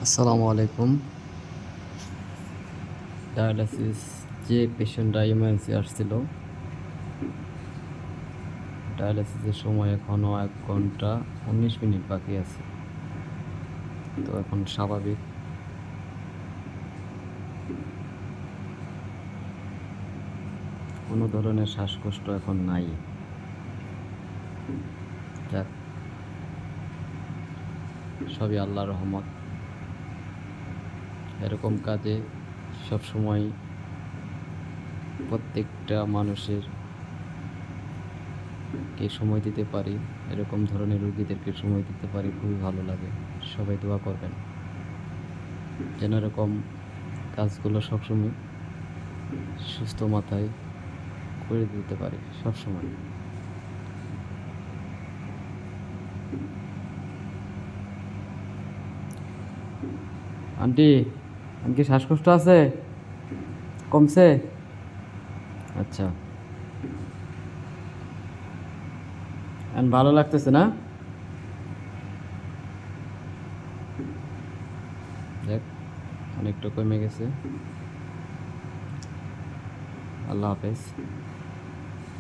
আসসালামু আলাইকুম। ডায়ালাসিস যে পেশেন্টরা ইমার্জেন্সি আসছিল, ডায়ালাসিসের সময় এখনও 1 ঘন্টা 19 মিনিট বাকি আছে। তো এখন স্বাভাবিক, কোনো ধরনের শ্বাসকষ্ট এখন নাই। যাক, সবই আল্লাহর রহমত। এরকম কাজে সবসময় প্রত্যেকটা মানুষের কে সময় দিতে পারি, এরকম ধরনের রুগীদেরকে সময় দিতে পারি, খুবই ভালো লাগে। সবাই দোয়া করবেন যেন এরকম কাজগুলো সবসময় সুস্থ মাথায় করে দিতে পারি সবসময়। আন্টি, আন্টি শ্বাসকষ্ট আছে? কমছে? আচ্ছা, এখন ভালো লাগতেছে না? দেখ, অনেকটা কমে গেছে। আল্লাহ হাফেজ।